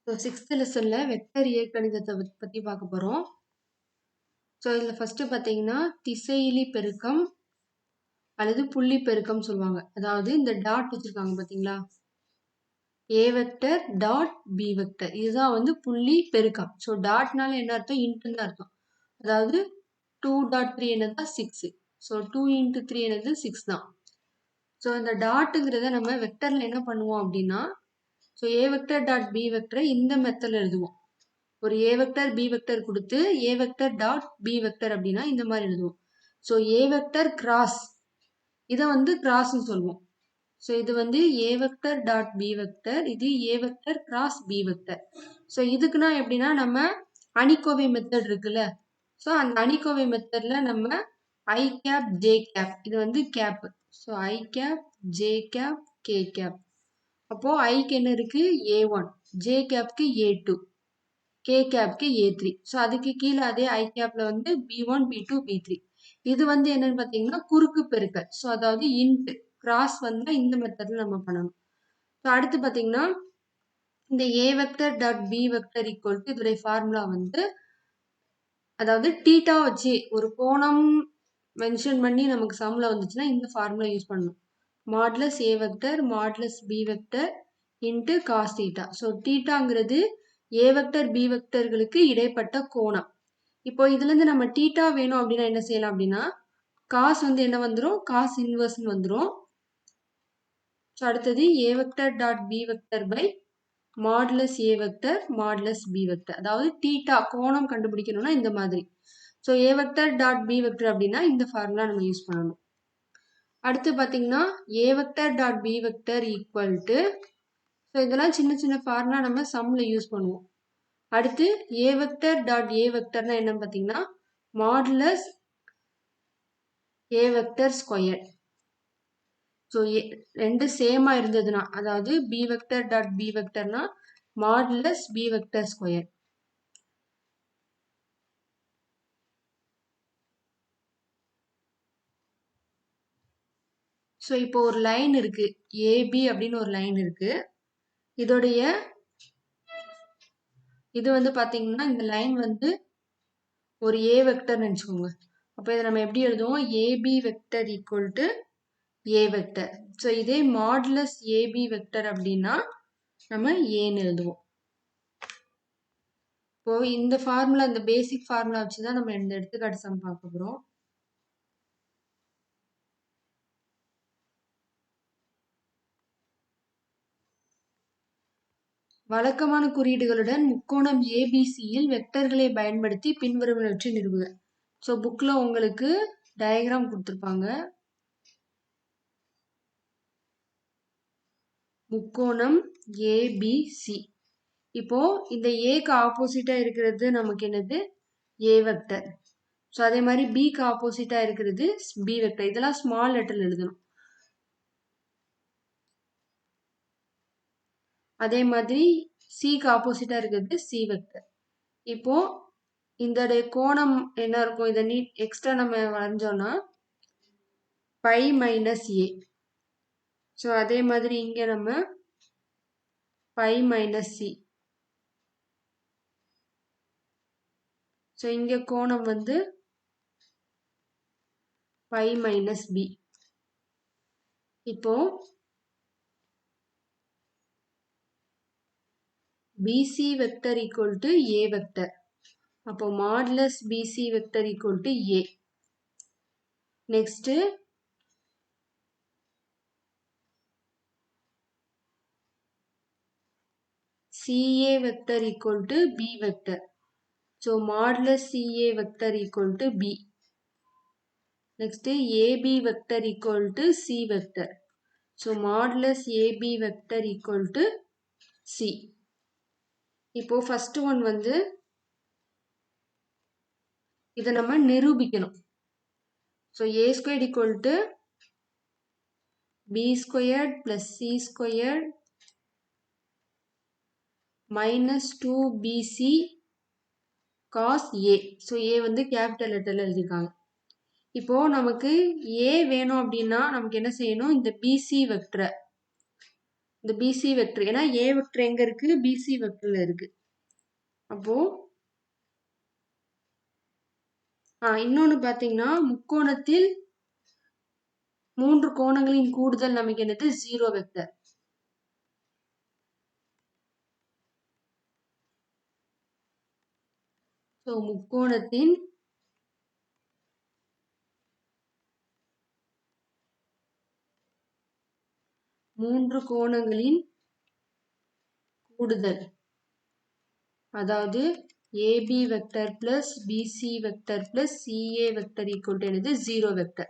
So 6th லெசன்ல vector இயற்கணிதத்தை பற்றி பார்க்க போகிறோம். ஸோ இதில் ஃபஸ்ட்டு பார்த்தீங்கன்னா திசையிலி பெருக்கம் அல்லது புள்ளி பெருக்கம் சொல்லுவாங்க. அதாவது இந்த டாட் வச்சுருக்காங்க பார்த்தீங்களா, A vector dot B vector, இதுதான் வந்து புள்ளி பெருக்கம். ஸோ டாட்னால என்ன அர்த்தம், இன்ட்டுன்னு தான் அர்த்தம். அதாவது 2.3 என்னது 6. ஸோ 2 × 3 என்னது 6 தான். ஸோ இந்த டாட்டுங்கிறத நம்ம வெக்டரில் என்ன பண்ணுவோம் அப்படின்னா, so A vector dot B வெக்டரை இந்த மெத்தடில் எழுதுவோம். ஒரு ஏ வெக்டர் பி வெக்டர் கொடுத்து A vector dot B vector அப்படின்னா இந்த மாதிரி எழுதுவோம். ஸோ ஏ வெக்டர் கிராஸ், இதை வந்து கிராஸ்ன்னு சொல்லுவோம். ஸோ இது வந்து A vector dot B vector, இது A vector cross B vector. So இதுக்குன்னா எப்படின்னா நம்ம அணிக்கோவை மெத்தட் இருக்குல்ல, ஸோ அந்த அணிக்கோவை மெத்தட்ல நம்ம ஐ கேப் ஜே கேப், இது வந்து cap. So I cap J cap K cap. அப்போ ஐக்கு என்ன இருக்கு A1, ஜே கேப்க்கு A2, கே கேப்க்கு A3. ஸோ அதுக்கு கீழே அதே ஐ கேப்ல வந்து B1 B2 B3. இது வந்து என்னன்னு பார்த்தீங்கன்னா குறுக்கு பெருக்கல். ஸோ அதாவது இன்ட் கிராஸ் வந்து இந்த மெத்தட்ல நம்ம பண்ணணும். ஸோ அடுத்து பார்த்தீங்கன்னா இந்த A vector dot B vector equal to இதோடைய ஃபார்முலா வந்து, அதாவது டீட்டா வச்சு ஒரு கோணம் மென்ஷன் பண்ணி நமக்கு சம்ல வந்துச்சுன்னா இந்த ஃபார்முலா யூஸ் பண்ணணும். Modulus A vector modulus B vector into cos theta. So தீட்டாங்கிறது ஏ வெக்டர் பி வெக்டர்களுக்கு இடைப்பட்ட கோணம். இப்போ இதுலேருந்து நம்ம தீட்டா வேணும் அப்படின்னா என்ன செய்யலாம் அப்படின்னா, காஸ் வந்து என்ன வந்துடும், காஸ் இன்வர்ஸ்னு வந்துடும். ஸோ அடுத்தது A vector dot B vector by modulus A vector modulus B vector. அதாவது தீட்டா கோணம் கண்டுபிடிக்கணும்னா இந்த மாதிரி. So A vector dot B vector அப்படின்னா இந்த ஃபார்முலா நம்ம யூஸ் பண்ணணும். அடுத்து பார்த்தீங்கன்னா A vector dot B vector equal to, so இதெல்லாம் சின்ன சின்ன ஃபார்முலா நம்ம சம்மில் யூஸ் பண்ணுவோம். அடுத்து ஏ வெக்டர் டாட் ஏ வெக்டர்னா என்னன்னு பார்த்தீங்கன்னா modulus A vector square. So ரெண்டு சேமாக இருந்ததுன்னா, அதாவது பி வெக்டர் டாட் பி வெக்டர்னா modulus B vector square. So இப்போ ஒரு லைன் இருக்கு, ஏபி அப்படின்னு ஒரு லைன் இருக்கு. இதோடைய இது வந்து பார்த்தீங்கன்னா இந்த லைன் வந்து ஒரு ஏ வெக்டர்னு நினச்சிக்கோங்க. அப்போ இதை நம்ம எப்படி எழுதுவோம், AB vector equal to A vector. So இதே மாடுலஸ் ஏபி வெக்டர் அப்படின்னா நம்ம ஏன்னு எழுதுவோம். இப்போ இந்த ஃபார்முலா, இந்த பேசிக் ஃபார்முலா வச்சு தான் நம்ம இந்த எடுத்துக்காட்டு சம் பார்க்க போகிறோம். வழக்கமான குறியீடுகளுடன் முக்கோணம் ஏபிசியில் வெக்டர்களை பயன்படுத்தி பின்வருவனவற்றை நிறுவுக. ஸோ புக்கில் உங்களுக்கு டயக்ராம் கொடுத்துருப்பாங்க. முக்கோணம் ஏபிசி. இப்போ இந்த ஏக்கு ஆப்போசிட்டா இருக்கிறது நமக்கு என்னது ஏ வெக்டர். ஸோ அதே மாதிரி பிக்கு ஆப்போசிட்டா இருக்கிறது பி வெக்டர். இதெல்லாம் ஸ்மால் லெட்டர்ல எழுதணும். அதே மாதிரி சிக்கு ஆப்போசிட்டா இருக்கிறது சி வெக்டர். இப்போ இந்த கோணம் என்ன இருக்கும், இதை எக்ஸ்ட்ரா நம்ம வரைஞ்சோம்னா பை மைனஸ் ஏ. ஸோ அதே மாதிரி இங்க நம்ம பை மைனஸ் சி. ஸோ இங்க கோணம் வந்து பை மைனஸ் பி. இப்போ BC vector equal to A vector. அப்போ modulus BC vector equal to A. Next CA vector equal to B vector. So modulus CA vector equal to B. Next AB vector equal to C vector. So modulus AB vector equal to C. இப்போ first one வந்து இதை நம்ம நிரூபிக்கணும். So A squared equal to B squared plus C squared minus 2BC cos A. So A வந்து capital லெட்டர்ல எழுதிருக்காங்க. இப்போ நமக்கு A வேணும் அப்படின்னா நமக்கு என்ன செய்யணும், இந்த BC வெக்டரை இந்த பிசி வெக்டர், ஏன்னா ஏ வெக்டர் எங்க இருக்கு, பிசி வெக்டர்ல இருக்கு. அப்போ இன்னொன்னு பாத்தீங்கன்னா, முக்கோணத்தில் 3 கோணங்களின் கூடுதல் நமக்கு என்னது, 0 வெக்டர். சோ முக்கோணத்தின் 3 கோணங்களின் கூடுதல், அதாவது AB vector plus BC vector plus CA vector equal to என்னது, 0 வெக்டர்.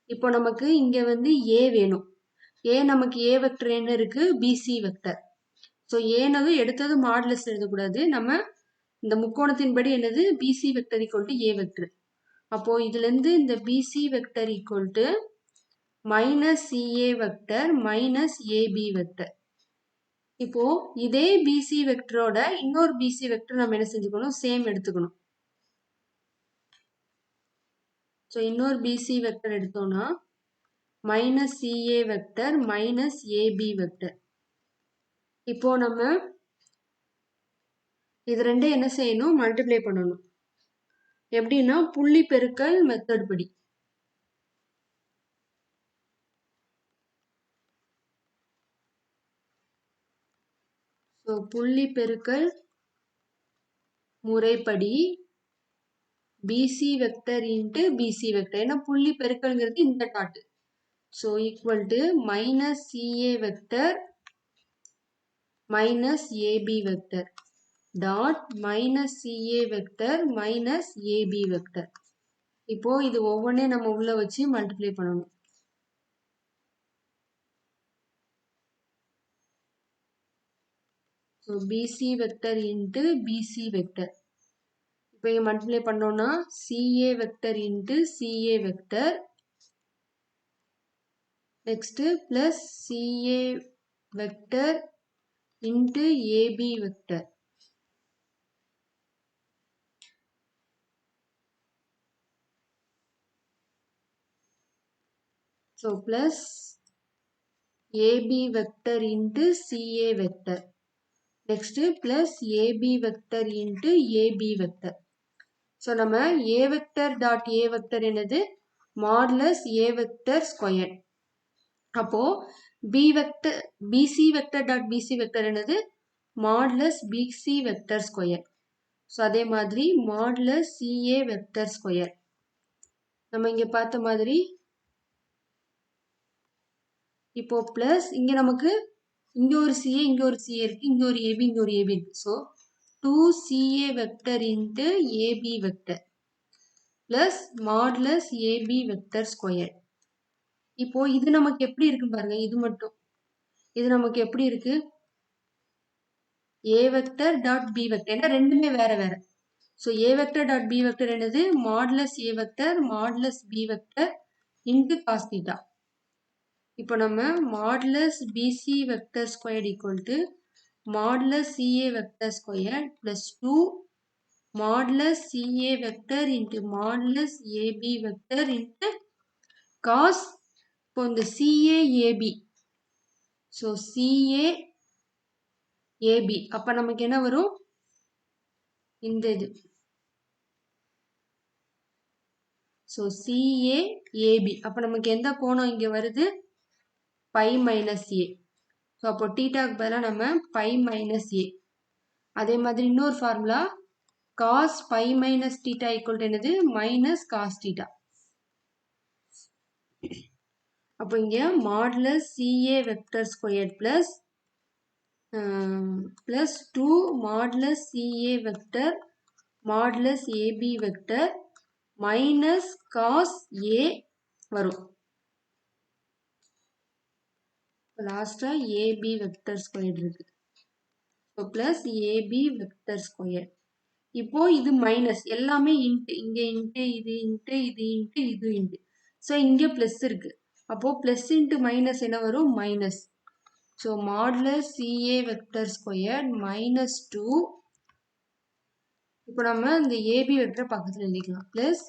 இப்போ நமக்கு இங்க வந்து ஏ வேணும். ஏ நமக்கு ஏ வெக்டர் என்ன இருக்கு, பிசி வெக்டர். ஸோ ஏனதும் எடுத்தது மாடுலஸ் எழுதக்கூடாது. நம்ம இந்த முக்கோணத்தின் படி என்னது, BC vector equal to A vector. அப்போ இதுல இருந்து இந்த BC vector equal to minus CA vector minus AB vector. இப்போ இதே பிசி வெக்டரோட இன்னொரு பிசி வெக்டர் நம்ம என்ன செஞ்சுக்கணும், சேம் எடுத்துக்கணும். ஸோ இன்னொரு பிசி வெக்டர் எடுத்தோம்னா minus CA vector minus AB vector. இப்போ நம்ம இது ரெண்டும் என்ன செய்யணும், மல்டிப்ளை பண்ணணும். எப்படின்னா புள்ளி பெருக்கல் மெத்தட் படி. ஸோ புள்ளி பெருக்கல் முறைப்படி BC vector into BC vector, ஏன்னா புள்ளி பெருக்கல்ங்கிறது இந்த dot. So equal to minus CA vector minus AB vector dot minus CA vector minus AB vector. இப்போ இது ஒவ்வொன்றையும் நம்ம உள்ள வச்சு மல்டிப்ளை பண்ணணும். So BC vector into BC vector. இப்போ இங்கே மல்டிப்ளை பண்ணோம்னா CA vector into CA vector, next plus CA vector into AB vector. So plus AB vector into CA vector, next plus AB vector into AB vector. So நம்ம A vector dot A vector என்னது, modulus A vector square. அப்போ B vector BC vector dot BC vector என்னது, modulus BC vector square. So அதே மாதிரி modulus CA vector square. நம்ம இங்க பார்த்த மாதிரி இப்போ பிளஸ் இங்க நமக்கு இங்க ஒரு சிஏ இங்க ஒரு சிஏ இருக்கு, இங்க ஒரு ஏபி இங்க ஒரு ஏபி இருக்கு. So 2CA vector into AB vector plus modulus AB vector square. இப்போ இது நமக்கு எப்படி இருக்கு பாருங்க, இது மட்டும் இது நமக்கு எப்படி இருக்கு, A vector dot B vector, ஏன்னா ரெண்டுமே வேற வேற. So A vector dot B vector என்னது, modulus A vector modulus B vector into cos theta. இப்போ நம்ம modulus BC vector square equal to modulus CA vector square plus 2 modulus CA vector into modulus AB vector into cos. இப்போ இந்த சிஏஏபி, so சிஏஏபி அப்போ நமக்கு என்ன வரும், இந்த இது. ஸோ சிஏஏபி அப்போ நமக்கு எந்த கோணம் இங்கே வருது, பை மைனஸ் ஏ. ஸோ அப்போ டீட்டாக்கு பதிலாக நம்ம பை மைனஸ் ஏ. அதே மாதிரி இன்னொரு formula cos pi minus theta equal to என்னது, மைனஸ் காஸ் டீட்டா. அப்போ இங்கே modulus CA vector square plus plus 2 modulus CA vector modulus AB vector minus cos A வரும். லாஸ்டா ஏபி வெக்டர் ஸ்கொயர் இருக்கு. So plus AB vector square. இப்போ இது minus எல்லாமே into, இங்கே இன்ட்டு இது இன்ட்டு இது இன்ட்டு இது இன்ட்டு. ஸோ இங்கே பிளஸ் இருக்கு. அப்போ பிளஸ் இன்ட்டு மைனஸ் என்ன வரும், minus. So modulus CA vector square minus 2. இப்போ நம்ம இந்த ஏபி வெக்டர் பக்கத்தில் எழுதிக்கலாம். Plus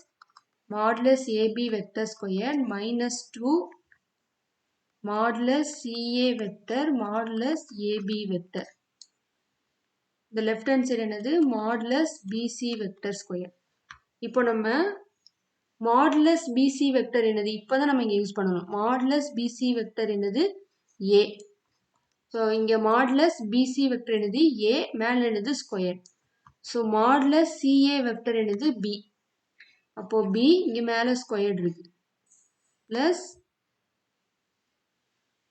modulus AB vector square minus 2 modulus CA vector modulus AB vector. இந்த லெஃப்ட் ஹேண்ட் சைடு என்னது மாடுலஸ் BC வெக்டர் ஸ்கொயர். இப்போ நம்ம மாடுலஸ் BC வெக்டர் என்னது இப்போதான் நம்ம இங்க யூஸ் பண்ணணும். மாடுலஸ் BC வெக்டர் என்னது A. ஸோ இங்க மாடுலஸ் BC வெக்டர் என்னது A, மேல என்னது square. So modulus CA vector என்னது B. அப்போ B இங்க மேல ஸ்கொயர் இருக்கு. பிளஸ்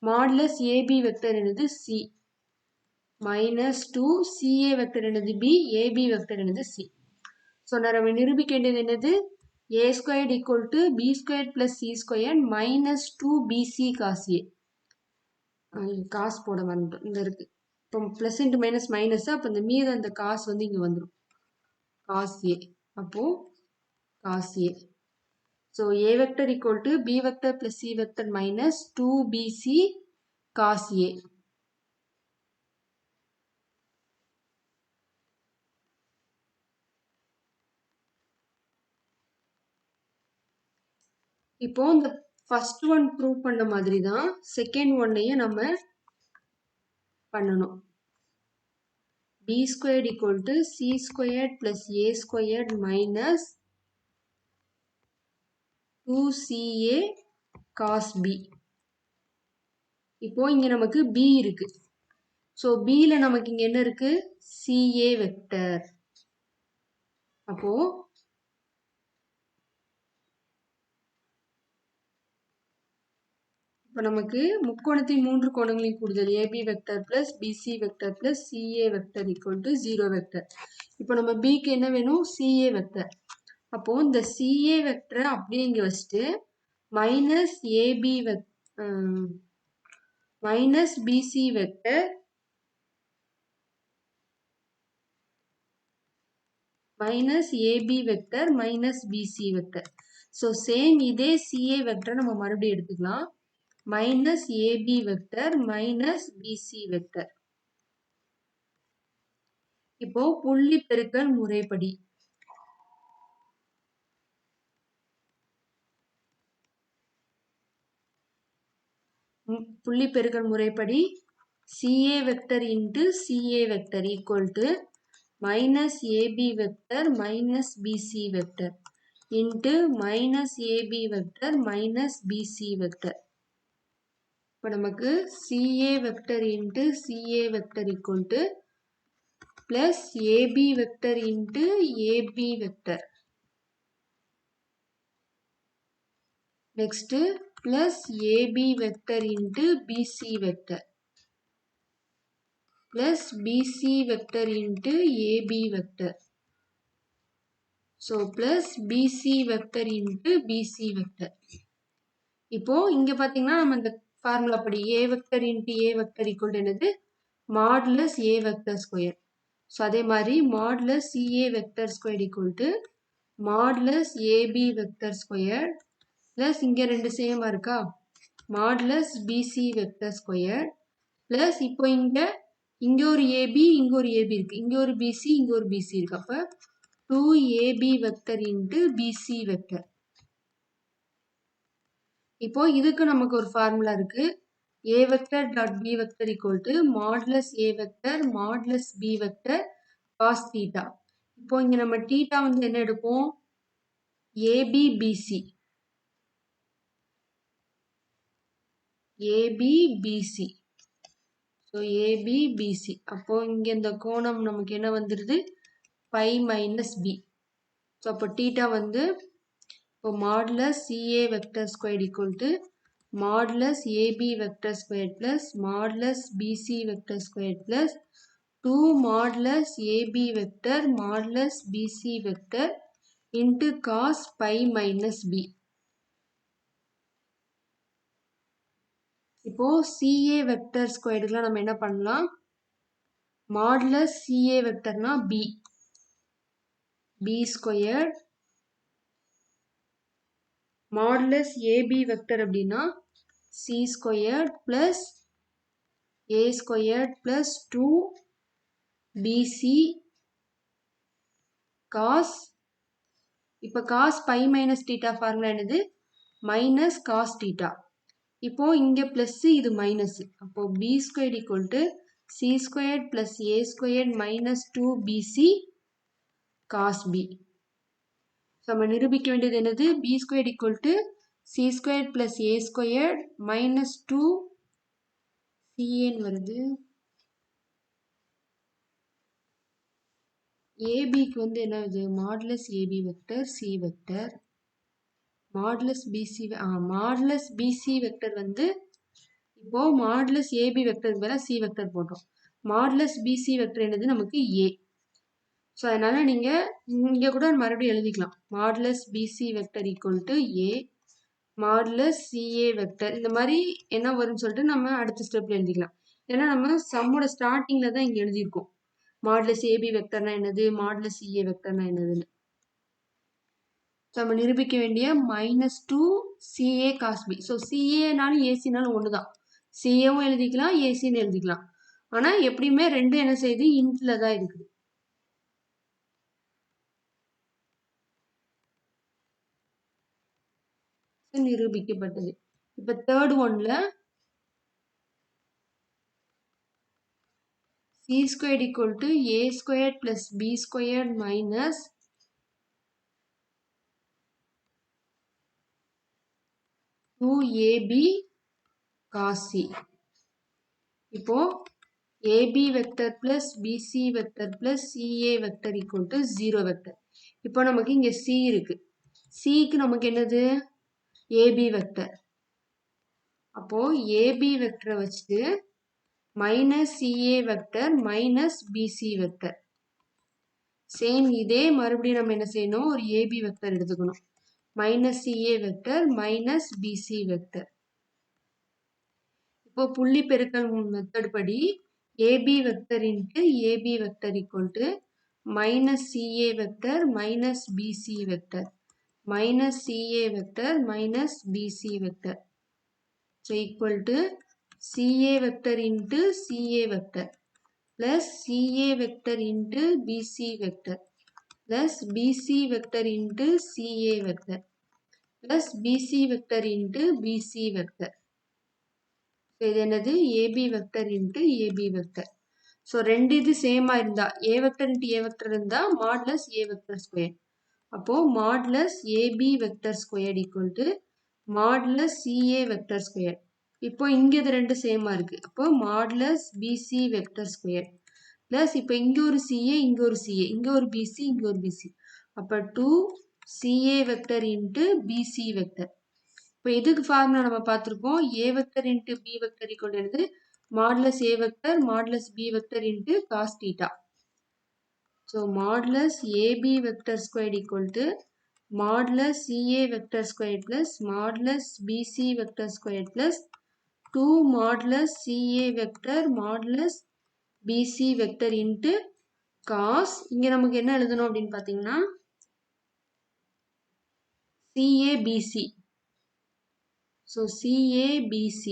மாடுலஸ் AB வெக்டர் என்னது C. மைனஸ் 2 CA வெக்டர் என்னது B, AB வெக்டர் என்னது C. ஸோ நம்ம நிரூபிக்க வேண்டியது என்னது A squared equal to B squared plus C square minus 2BC cos A. காசு போட வந்துடும் இந்த இருக்கு. இப்போ பிளஸ் இன்ட்டு மைனஸ் மைனஸ், அப்போ இந்த மீது அந்த காசு வந்து இங்கே வந்துடும் காஸ் ஏ. அப்போ cos A. So A vector equal to B vector plus C vector minus 2BC cos A. இப்போ இந்த ஃபர்ஸ்ட் ஒன் ப்ரூவ் பண்ண மாதிரி தான் செகண்ட் ஒன்னையும் நம்ம பண்ணணும். b squared equal to c squared plus a squared minus 2ca cos b. இப்போ இங்க நமக்கு b இருக்கு. ஸோ bல நமக்கு இங்க என்ன இருக்கு ca வெக்டர். அப்போ இப்போ நமக்கு முக்கோணத்தின் மூன்று கோணங்களின் கூடுதல் AB vector plus BC vector plus CA vector equal to 0 vector. இப்போ நம்ம Bக்கு என்ன வேணும் CA வெக்டர். அப்போ இந்த CA வெக்டரை அப்படியே இங்க வச்சுட்டு minus AB minus BC vector minus AB vector minus BC vector. So same இதே CA வெக்டர் நம்ம மறுபடியும் எடுத்துக்கலாம். Minus AB vector minus BC vector. இப்போ புள்ளி பெருக்கல் முறைப்படி CA vector into CA vector equal to minus AB vector minus BC vector into minus AB vector minus BC vector. இப்போ நமக்கு CA vector into CA vector equal to plus AB vector into AB vector. Next plus AB vector into BC vector plus BC vector into AB vector. So plus BC vector into BC vector. இப்போ இங்க பாத்தீங்கன்னா நம்ம இந்த formula படி A vector into A vector equal to என்னது modulus A vector square. So அதே மாதிரி modulus CA vector square equal to modulus AB vector square plus இங்க ரெண்டு சேமா இருக்கா modulus BC vector square plus இப்போ இங்க ஒரு AB இங்க ஒரு AB இருக்கு, இங்க ஒரு BC இங்க ஒரு BC இருக்கு. அப்ப 2AB vector into BC vector. இப்போ இதுக்கு நமக்கு ஒரு ஃபார்முலா இருக்கு. A vector dot B vector equal to modulus A vector modulus B vector cos theta. இப்போ இங்க நம்ம தீட்டா வந்து என்ன எடுப்போம் AB BC so AB BC. அப்போ இங்க இந்த கோணம் நமக்கு என்ன வந்துருது பை மைனஸ் B. ஸோ அப்போ தீட்டா வந்து இப்போ modulus CA vector square equal to modulus AB vector square plus modulus BC vector square plus 2 modulus AB vector modulus BC vector into cos pi minus B. இப்போ CA vector ஸ்கொயர்டுக்குலாம் நம்ம என்ன பண்ணலாம் modulus CA வெக்டர்னா B square modulus AB vector அப்படின்னா C square plus A square plus 2BC cos. இப்போ cos pi minus theta formula என்னது minus cos theta. இப்போ இங்க பிளஸ் இது மைனஸ். அப்போ B square equal to C square plus A square minus 2bc cos B. நம்ம நிரூபிக்க வேண்டியது என்னது? B square equal to C square plus A square minus 2cஏன்னு வருது. ஏபிக்கு வந்து என்ன இது? Modulus AB vector C vector modulus BC modulus BC vector வந்து இப்போ மாடுலஸ் ஏபி வெக்டருக்கு பதிலாக சி வெக்டர் போட்டோம். மாடுலஸ் பிசி வெக்டர் என்னது? நமக்கு ஏ. ஸோ அதனால நீங்க இங்க கூட மறுபடியும் எழுதிக்கலாம். Modulus BC vector equal to A modulus CA vector. இந்த மாதிரி என்ன வரும்னு சொல்லிட்டு நம்ம அடுத்த ஸ்டெப்ல எழுதிக்கலாம். ஏன்னா நம்ம சம்மோட ஸ்டார்டிங்ல தான் இங்க எழுதியிருக்கோம். மாடுலஸ் ஏபி வெக்டர்னா என்னது? மாடுலஸ் சிஏ வெக்டர்னா என்னதுன்னு. நம்ம நிரூபிக்க வேண்டிய -2CA cos B. ஸோ சிஏனாலும் ஏசினாலும் ஒன்று தான். சிஏவும் எழுதிக்கலாம், ஏசின்னு எழுதிக்கலாம். ஆனால் எப்படியுமே ரெண்டும் என்ன செய்யுது? இன்ட்ல தான் இருக்குது. நிரூபிக்கப்பட்டது. இப்போ தேர்ட் ஒன்ல C square equal to A square plus B square minus 2ab cos C. இப்போ AB vector plus BC vector plus CA vector equal to 0 vector. இப்போ நமக்கு இங்க C இருக்கு. Cக்கு நமக்கு என்னது? AB vector. அப்போ AB வெக்டரை வச்சுட்டு minus CA vector minus BC vector. Same இதே மறுபடியும் நம்ம என்ன செய்யணும்? ஒரு AB வெக்டர் எடுத்துக்கணும். Minus CA vector minus BC vector. இப்போ புள்ளி பெருக்கல் மெத்தட் படி AB vector into AB vector equal to minus CA vector minus BC vector minus CA vector minus BC vector. So equal to CA vector into CA vector plus CA vector into BC vector plus BC vector into CA vector plus BC vector into BC vector. So இது என்னது? AB vector into AB vector. So ரெண்டு இது சேமா இருந்தா A vector into A vector இருந்தா modulus A vector square. அப்போ modulus AB vector square equal to modulus CA vector square. இப்போ இங்க இது ரெண்டு சேமா இருக்கு. அப்போ modulus BC vector square. Plus இப்போ இங்க ஒரு CA இங்க ஒரு CA இங்க ஒரு BC இங்க ஒரு BC. அப்ப 2CA vector into BC vector. இப்போ இதுக்கு ஃபார்முலா நம்ம பார்த்துருக்கோம். A vector into B vector equal என்னது? Modulus A vector modulus B vector into cos theta. So modulus AB vector square equal to modulus CA vector square plus modulus BC vector square plus 2 modulus CA vector modulus BC vector into cos இங்க நமக்கு என்ன எழுதணும் அப்படின்னு பார்த்தீங்கன்னா CABC. So CABC.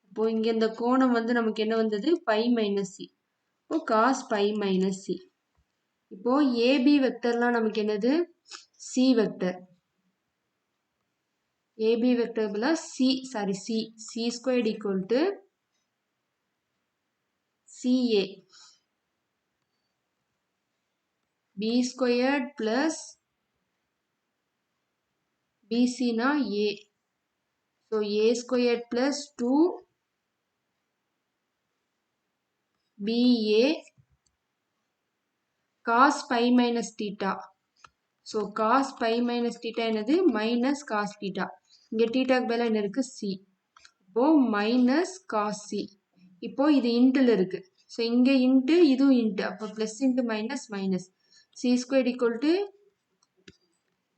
அப்போ இங்க இந்த கோணம் வந்து நமக்கு என்ன வந்தது? Pi minus C. இப்போ காஸ் பை மைனஸ் சி. இப்போ AB வெக்டர்லாம் நமக்கு என்னது? C vector. AB வெக்டர் பதிலா C squared equal to CA B squared plus BC na A. So A squared plus 2 BA cos pi minus theta. So cos pi minus theta என்னது? minus cos theta. இங்க theta க்கு பதிலா என்ன இருக்கு? C. இப்போ minus cos C. இப்போ இது இன்ட்ல இருக்கு. So இங்க இன்ட்டு இதுவும் இன்ட்டு. அப்போ plus into minus minus. C squared equal to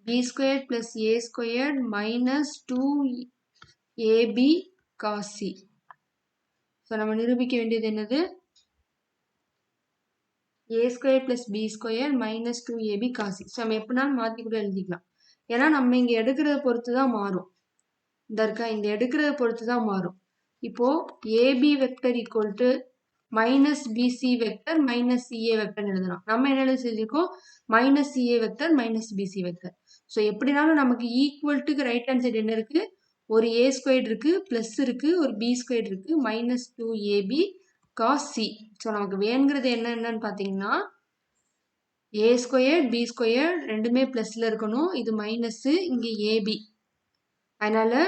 B squared plus A squared minus 2AB cos C. So நம்ம நிரூபிக்க வேண்டியது என்னது? A squared plus B squared minus 2AB cos C. So நம்ம எப்படினாலும் மாற்றி கூட எழுதிக்கலாம். ஏன்னா நம்ம இங்க எடுக்கிறத பொறுத்து தான் மாறும். இந்த இருக்கா இந்த எடுக்கிறத பொறுத்து தான் மாறும். இப்போ AB vector equal to minus PC vector minus CA vector எழுதலாம். நம்ம என்ன எழுதி செஞ்சிருக்கோம்? Minus CA vector minus PC vector. So எப்படினாலும் நமக்கு ஈக்குவல்ட்டுக்கு ரைட் ஹேண்ட் சைடு என்ன இருக்குது, ஒரு ஏ ஸ்கொயர்ட் இருக்குது, ப்ளஸ் இருக்குது, ஒரு பி ஸ்கொயர்ட் இருக்குது, -2ab cos c. ஸோ நமக்கு வேணுங்கிறது என்னன்னு பார்த்தீங்கன்னா ஏ ஸ்கொயர்ட் பி ஸ்கொயர்ட் ரெண்டுமே ப்ளஸில் இருக்கணும். இது மைனஸ்ஸு, இங்கே ஏபி. அதனால்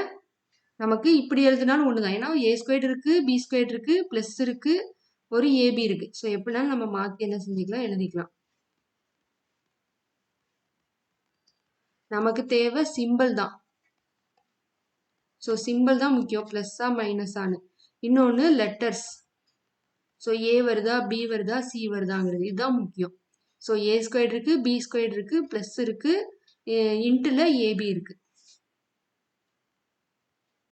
நமக்கு இப்படி எழுதினாலும் ஒன்று தான். ஏன்னா ஏ ஸ்கொயர்ட் இருக்குது, பி ஸ்கொயர்ட் இருக்குது, ப்ளஸ் இருக்குது, ஒரு ஏபி இருக்குது. ஸோ எப்படினாலும் நம்ம மாற்றி என்ன செஞ்சுக்கலாம், எழுதிக்கலாம். நமக்கு தேவை சிம்பிள் தான். ஸோ சிம்பிள் தான் முக்கியம், ப்ளஸ்ஸா மைனஸான்னு. இன்னொன்று லெட்டர்ஸ். ஸோ ஏ வருதா, பி வருதா, சி வருதாங்கிறது இதுதான் முக்கியம். ஸோ ஏ ஸ்கொயர்ட் இருக்குது, பி ஸ்கொயர்ட் இருக்குது, ப்ளஸ் இருக்குது, இன்ட்டில் ஏபி இருக்குது.